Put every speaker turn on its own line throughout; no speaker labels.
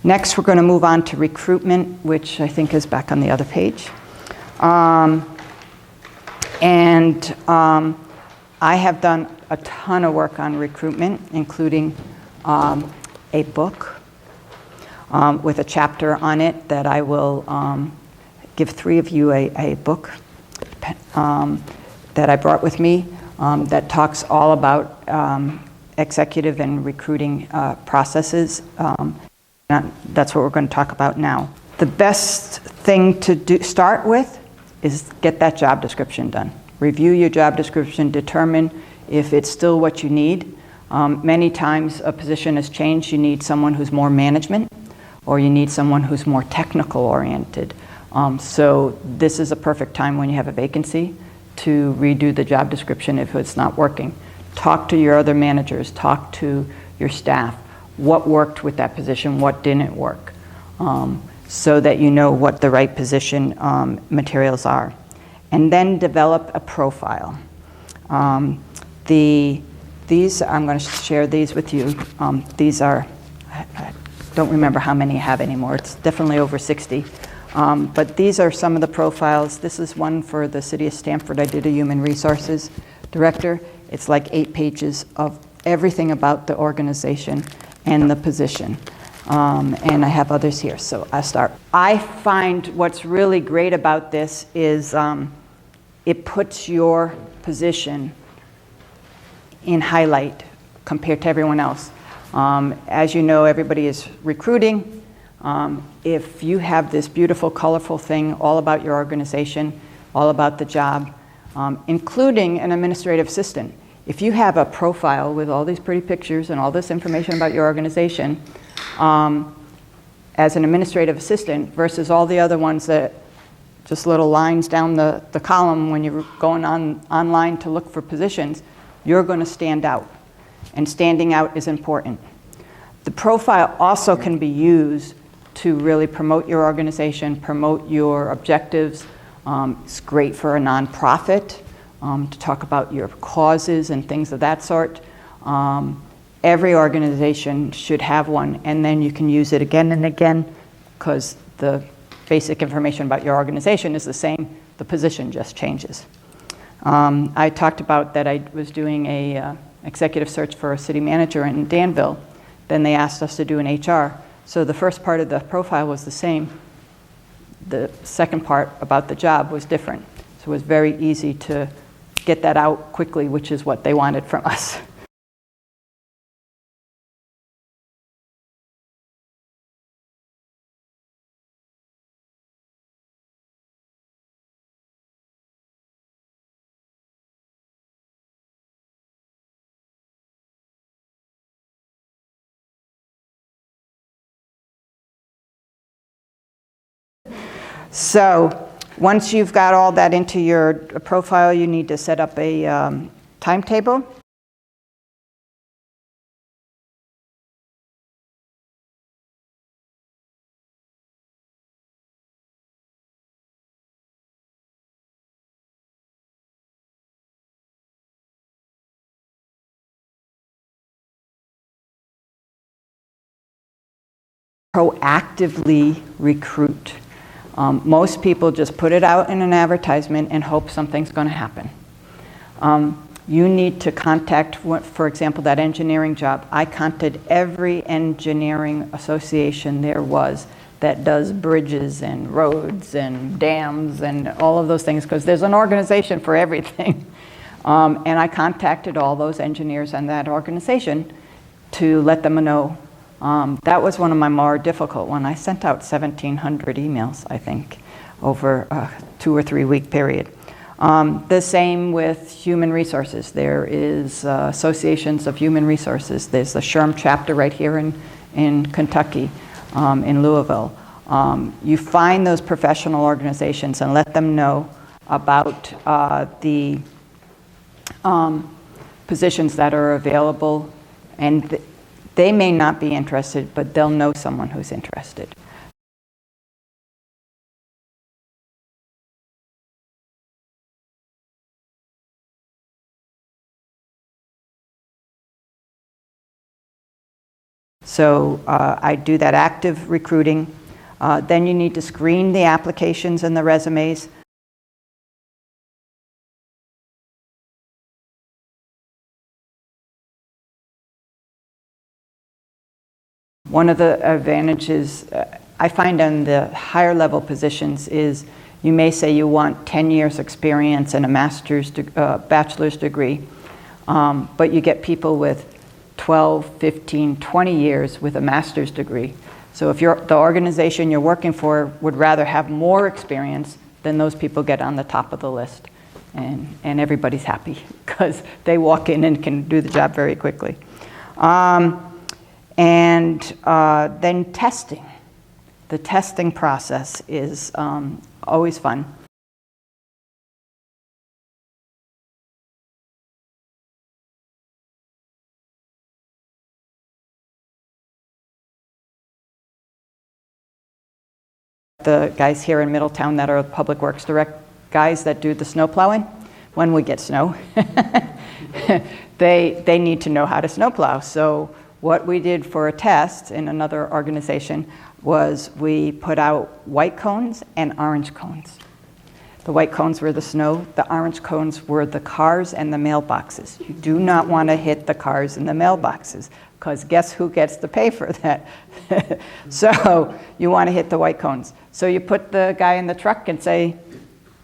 Next, we're going to move on to recruitment, which I think is back on the other page. I have done a ton of work on recruitment, including a book with a chapter on it that I will give 3 of you a book that I brought with me that talks all about executive and recruiting processes. That's what we're going to talk about now. The best thing to start with is get that job description done. Review your job description, determine if it's still what you need. Many times a position has changed. You need someone who's more management, or you need someone who's more technical oriented. So this is a perfect time when you have a vacancy to redo the job description if it's not working. Talk to your other managers, talk to your staff. What worked with that position, what didn't work, so that you know what the right position materials are. And then develop a profile. These, I'm going to share these with you. These are, I don't remember how many I have anymore. It's definitely over 60. But these are some of the profiles. This is one for the city of Stamford. I did a human resources director. It's like 8 pages of everything about the organization and the position. And I have others here, so I'll start. I find what's really great about this is it puts your position in highlight compared to everyone else. As you know, everybody is recruiting. If you have this beautiful, colorful thing all about your organization, all about the job, including an administrative assistant, if you have a profile with all these pretty pictures and all this information about your organization, as an administrative assistant versus all the other ones that just little lines down the column when you're going online to look for positions, you're going to stand out. And standing out is important. The profile also can be used to really promote your organization, promote your objectives. It's great for a nonprofit to talk about your causes and things of that sort. Every organization should have one, and then you can use it again and again because the basic information about your organization is the same. The position just changes. I talked about that I was doing a executive search for a city manager in Danville. Then they asked us to do an HR. So the first part of the profile was the same. The second part about the job was different. So it was very easy to get that out quickly, which is what they wanted from us. So once you've got all that into your profile, you need to set up a timetable. Proactively recruit. Most people just put it out in an advertisement and hope something's going to happen. You need to contact, for example, that engineering job. I contacted every engineering association there was that does bridges and roads and dams and all of those things, because there's an organization for everything. And I contacted all those engineers and that organization to let them know. That was one of my more difficult ones. I sent out 1,700 emails, I think, over a 2 or 3 week period. The same with human resources. There is associations of human resources. There's the SHRM chapter right here in Kentucky, in Louisville. You find those professional organizations and let them know about the positions that are available, and they may not be interested, but they'll know someone who's interested. So I do that active recruiting. Then you need to screen the applications and the resumes. One of the advantages I find on the higher level positions is you may say you want 10 years experience and a bachelor's degree, but you get people with 12, 15, 20 years with a master's degree. So if the organization you're working for would rather have more experience, then those people get on the top of the list. And everybody's happy because they walk in and can do the job very quickly. And then testing. The testing process is always fun. The guys here in Middletown that are public works direct guys that do the snow plowing, when we get snow, they need to know how to snow plow. So what we did for a test in another organization was we put out white cones and orange cones. The white cones were the snow, the orange cones were the cars and the mailboxes. You do not want to hit the cars and the mailboxes, because guess who gets to pay for that? So you want to hit the white cones. So you put the guy in the truck and say,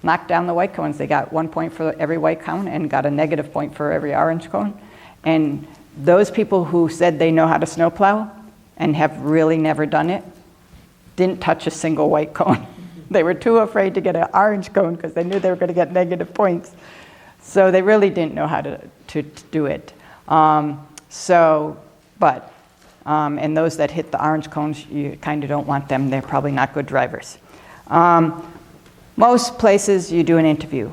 knock down the white cones. They got 1 point for every white cone and got a negative point for every orange cone. And those people who said they know how to snowplow and have really never done it didn't touch a single white cone. They were too afraid to get an orange cone because they knew they were going to get negative points. So they really didn't know how to do it. And those that hit the orange cones, you kind of don't want them. They're probably not good drivers. Most places you do an interview.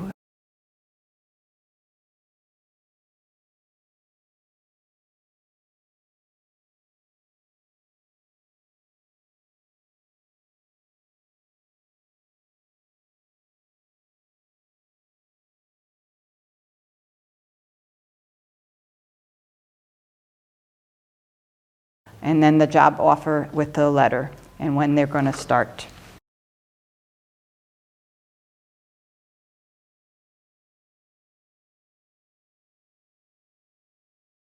And then the job offer with the letter and when they're going to start.